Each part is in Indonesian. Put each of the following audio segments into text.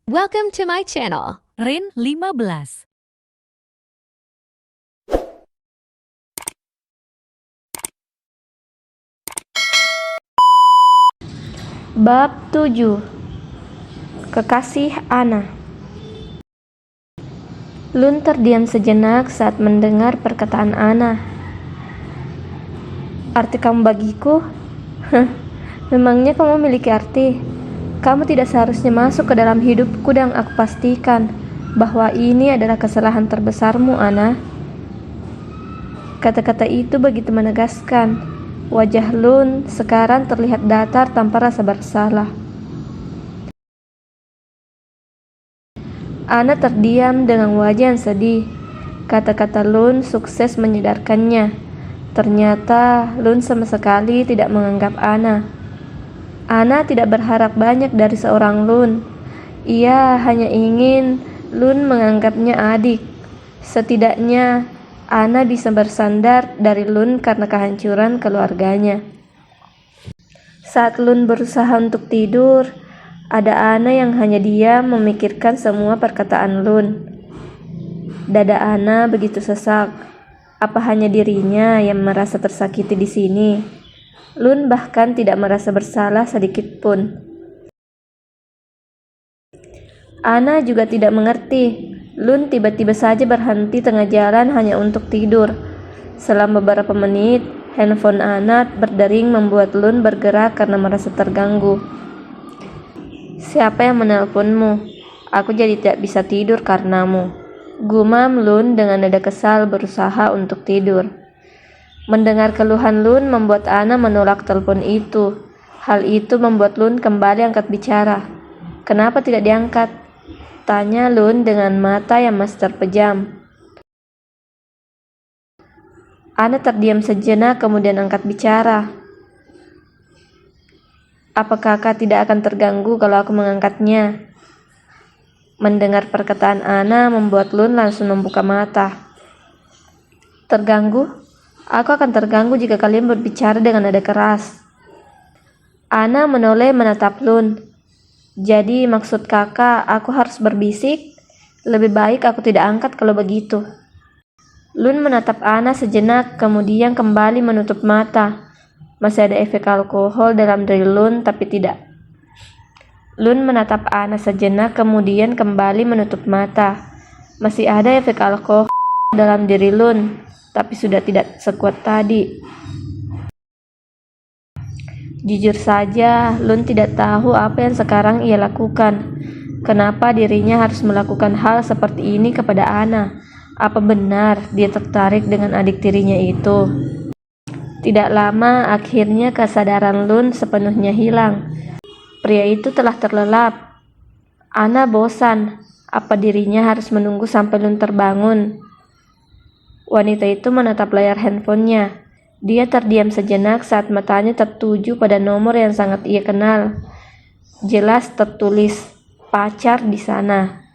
Welcome to my channel. Rin 15. Bab 7. Kekasih Ana. Lun terdiam sejenak saat mendengar perkataan Ana. Arti kamu bagiku? Memangnya kamu memiliki arti? Kamu tidak seharusnya masuk ke dalam hidupku dan aku pastikan bahwa ini adalah kesalahan terbesarmu, Ana. Kata-kata itu begitu menegaskan. Wajah Lun sekarang terlihat datar tanpa rasa bersalah. Ana terdiam dengan wajah yang sedih. Kata-kata Lun sukses menyadarkannya. Ternyata Lun sama sekali tidak menganggap Ana. Ana tidak berharap banyak dari seorang Lun. Ia hanya ingin Lun menganggapnya adik. Setidaknya Ana bisa bersandar dari Lun karena kehancuran keluarganya. Saat Lun berusaha untuk tidur, ada Ana yang hanya diam memikirkan semua perkataan Lun. Dada Ana begitu sesak. Apa hanya dirinya yang merasa tersakiti di sini? Lun bahkan tidak merasa bersalah sedikit pun. Ana juga tidak mengerti. Lun tiba-tiba saja berhenti tengah jalan hanya untuk tidur. Selama beberapa menit, handphone Ana berdering membuat Lun bergerak karena merasa terganggu. Siapa yang menelponmu? Aku jadi tidak bisa tidur karenamu. Gumam Lun dengan nada kesal berusaha untuk tidur. Mendengar keluhan Lun membuat Ana menolak telepon itu. Hal itu membuat Lun kembali angkat bicara. Kenapa tidak diangkat? Tanya Lun dengan mata yang masih terpejam. Ana terdiam sejenak kemudian angkat bicara. Apa kakak tidak akan terganggu kalau aku mengangkatnya? Mendengar perkataan Ana membuat Lun langsung membuka mata. Terganggu? Aku akan terganggu jika kalian berbicara dengan nada keras. Ana menoleh menatap Lun. Jadi maksud kakak aku harus berbisik? Lebih baik aku tidak angkat kalau begitu. Lun menatap Ana sejenak kemudian kembali menutup mata. Masih ada efek alkohol dalam diri Lun tapi tidak. Lun menatap Ana sejenak kemudian kembali menutup mata. Masih ada efek alkohol dalam diri Lun tapi sudah tidak sekuat tadi. Jujur saja, Lun tidak tahu apa yang sekarang ia lakukan. Kenapa dirinya harus melakukan hal seperti ini kepada Ana? Apa benar dia tertarik dengan adik tirinya itu? Tidak lama, akhirnya kesadaran Lun sepenuhnya hilang. Pria itu telah terlelap. Ana bosan. Apa dirinya harus menunggu sampai Lun terbangun? Wanita itu menatap layar handphonenya. Dia terdiam sejenak saat matanya tertuju pada nomor yang sangat ia kenal. Jelas tertulis pacar di sana.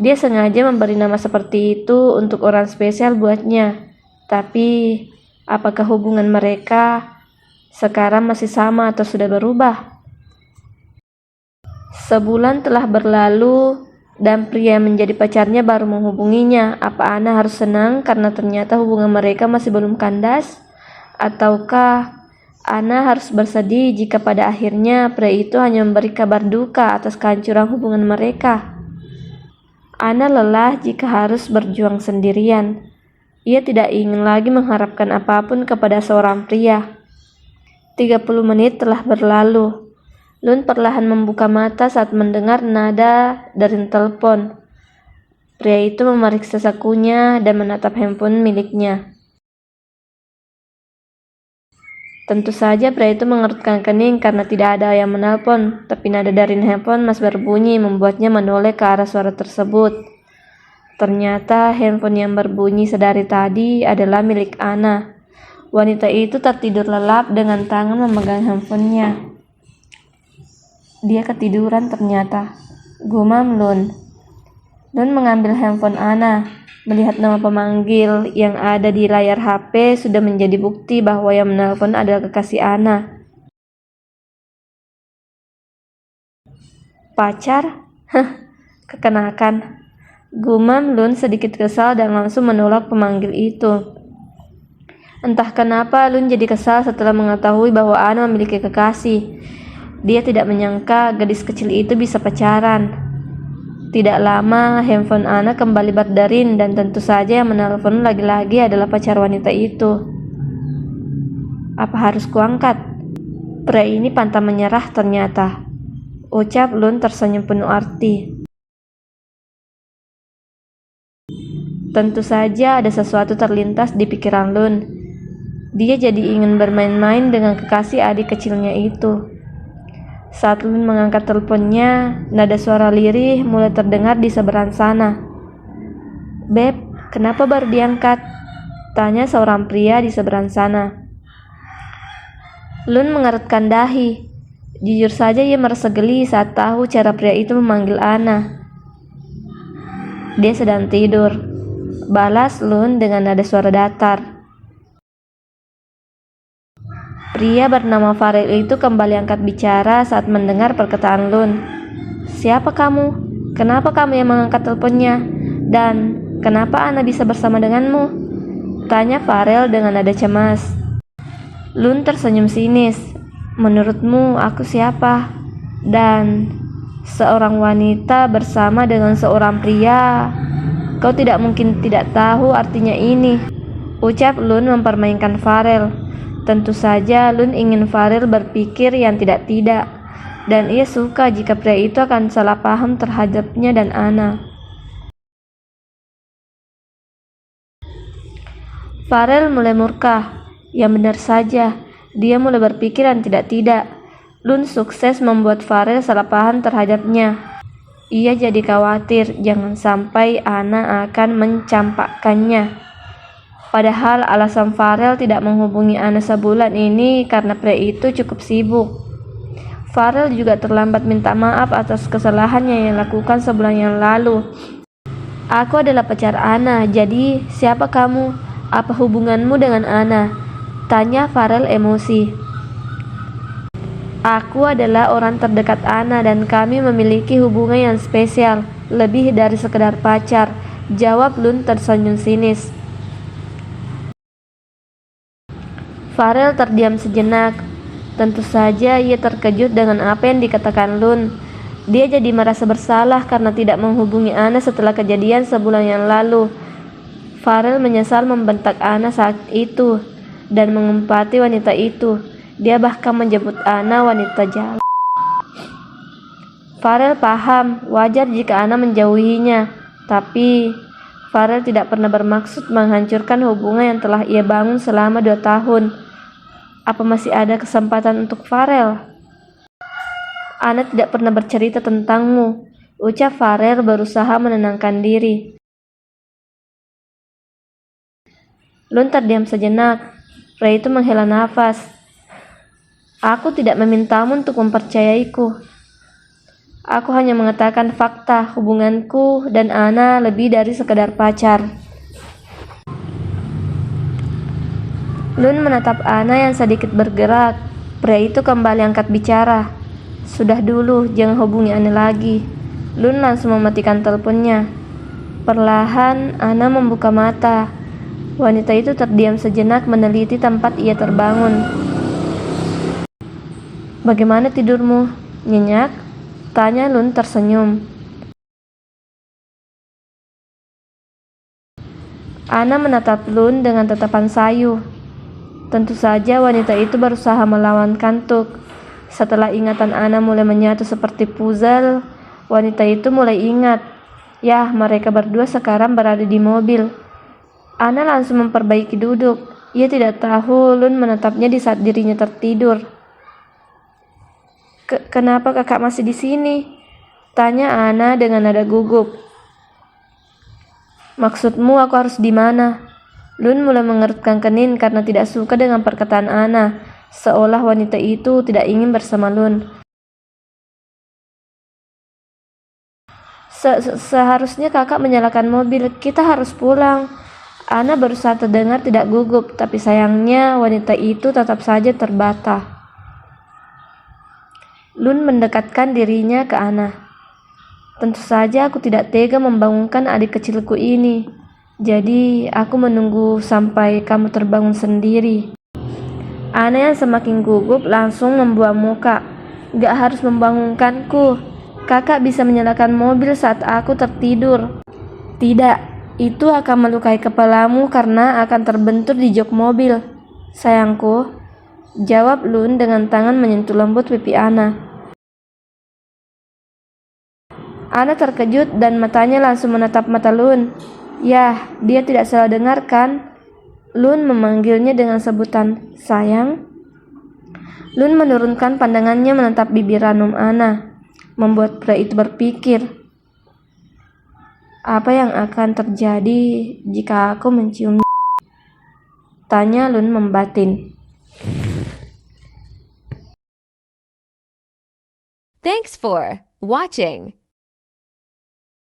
Dia sengaja memberi nama seperti itu untuk orang spesial buatnya. Tapi apakah hubungan mereka sekarang masih sama atau sudah berubah? Sebulan telah berlalu dan pria yang menjadi pacarnya baru menghubunginya. Apa Ana harus senang karena ternyata hubungan mereka masih belum kandas? Ataukah Ana harus bersedih jika pada akhirnya pria itu hanya memberi kabar duka atas kehancuran hubungan mereka? Ana lelah jika harus berjuang sendirian. Ia tidak ingin lagi mengharapkan apapun kepada seorang pria. 30 menit telah berlalu. Lun perlahan membuka mata saat mendengar nada dari telepon. Pria itu memeriksa sakunya dan menatap handphone miliknya. Tentu saja pria itu mengerutkan kening karena tidak ada yang menelpon, tapi nada dari handphone masih berbunyi membuatnya menoleh ke arah suara tersebut. Ternyata handphone yang berbunyi sedari tadi adalah milik Ana. Wanita itu tertidur lelap dengan tangan memegang handphonenya. Dia ketiduran ternyata. Gumam Lun. Lun mengambil handphone Ana. Melihat nama pemanggil yang ada di layar HP sudah menjadi bukti bahwa yang menelpon adalah kekasih Ana. Pacar? Kekenakan. Gumam Lun sedikit kesal dan langsung menolak pemanggil itu. Entah kenapa Lun jadi kesal setelah mengetahui bahwa Ana memiliki kekasih. Dia tidak menyangka gadis kecil itu bisa pacaran. Tidak lama handphone Ana kembali berderin dan tentu saja yang menelpon lagi-lagi adalah pacar wanita itu. Apa harus kuangkat? Pria ini pantang menyerah ternyata. Ucap Lun tersenyum penuh arti. Tentu saja ada sesuatu terlintas di pikiran Lun. Dia jadi ingin bermain-main dengan kekasih adik kecilnya itu. Saat Lun mengangkat teleponnya, nada suara lirih mulai terdengar di seberang sana. "Beb, kenapa baru diangkat?" tanya seorang pria di seberang sana. Lun mengerutkan dahi. Jujur saja ia merasa geli saat tahu cara pria itu memanggil Ana. Dia sedang tidur. Balas Lun dengan nada suara datar. Pria bernama Farel itu kembali angkat bicara saat mendengar perkataan Lun. "Siapa kamu? Kenapa kamu yang mengangkat teleponnya? Dan kenapa Ana bisa bersama denganmu?" tanya Farel dengan nada cemas. Lun tersenyum sinis. "Menurutmu aku siapa? Dan seorang wanita bersama dengan seorang pria. Kau tidak mungkin tidak tahu artinya ini," ucap Lun mempermainkan Farel. Tentu saja Lun ingin Farel berpikir yang tidak-tidak, dan ia suka jika pria itu akan salah paham terhadapnya dan Ana. Farel mulai murka. Yang benar saja, dia mulai berpikir yang tidak-tidak. Lun sukses membuat Farel salah paham terhadapnya. Ia jadi khawatir jangan sampai Ana akan mencampakkannya. Padahal alasan Farel tidak menghubungi Ana sebulan ini karena pria itu cukup sibuk. Farel juga terlambat minta maaf atas kesalahannya yang lakukan sebulan yang lalu. "Aku adalah pacar Ana, jadi siapa kamu? Apa hubunganmu dengan Ana?" tanya Farel emosi. "Aku adalah orang terdekat Ana dan kami memiliki hubungan yang spesial, lebih dari sekedar pacar," jawab Lun tersenyum sinis. Farel terdiam sejenak. Tentu saja ia terkejut dengan apa yang dikatakan Lun. Dia jadi merasa bersalah karena tidak menghubungi Ana setelah kejadian sebulan yang lalu. Farel menyesal membentak Ana saat itu dan mengempati wanita itu. Dia bahkan menyebut Ana wanita jalan. Farel paham wajar jika Ana menjauhinya, tapi Farel tidak pernah bermaksud menghancurkan hubungan yang telah ia bangun selama 2 tahun. Apa masih ada kesempatan untuk Farel? "Ana tidak pernah bercerita tentangmu," ucap Farel berusaha menenangkan diri. Lun terdiam sejenak. Pria itu menghela nafas. "Aku tidak memintamu untuk mempercayaiku. Aku hanya mengatakan fakta hubunganku dan Ana lebih dari sekedar pacar." Lun menatap Ana yang sedikit bergerak. Pria itu kembali angkat bicara. "Sudah dulu, jangan hubungi Ana lagi." Lun langsung mematikan teleponnya. Perlahan Ana membuka mata. Wanita itu terdiam sejenak meneliti tempat ia terbangun. "Bagaimana tidurmu? Nyenyak?" tanya Lun tersenyum. Ana menatap Lun dengan tatapan sayu. Tentu saja wanita itu berusaha melawan kantuk. Setelah ingatan Ana mulai menyatu seperti puzzle, wanita itu mulai ingat. Yah, mereka berdua sekarang berada di mobil. Ana langsung memperbaiki duduk. Ia tidak tahu Lun menatapnya di saat dirinya tertidur. Kenapa kakak masih di sini?" tanya Ana dengan nada gugup. "Maksudmu aku harus di mana?" Lun mulai mengerutkan kening karena tidak suka dengan perkataan Ana, seolah wanita itu tidak ingin bersama Lun. Seharusnya kakak menyalakan mobil, kita harus pulang." Ana berusaha terdengar tidak gugup, tapi sayangnya wanita itu tetap saja terbata. Lun mendekatkan dirinya ke Ana. Tentu saja aku tidak tega membangunkan adik kecilku ini. Jadi aku menunggu sampai kamu terbangun sendiri. Ana yang semakin gugup langsung membuang muka. Gak harus membangunkanku. Kakak bisa menyalakan mobil saat aku tertidur. Tidak, itu akan melukai kepalamu karena akan terbentur di jok mobil. Sayangku, jawab Lun dengan tangan menyentuh lembut pipi Ana. Ana terkejut dan matanya langsung menatap mata Lun. Yah, dia tidak salah dengar kan? Lun memanggilnya dengan sebutan sayang. Lun menurunkan pandangannya menatap bibir ranum Ana, membuat pria itu berpikir, apa yang akan terjadi jika aku mencium? Tanya Lun membatin. Thanks for watching.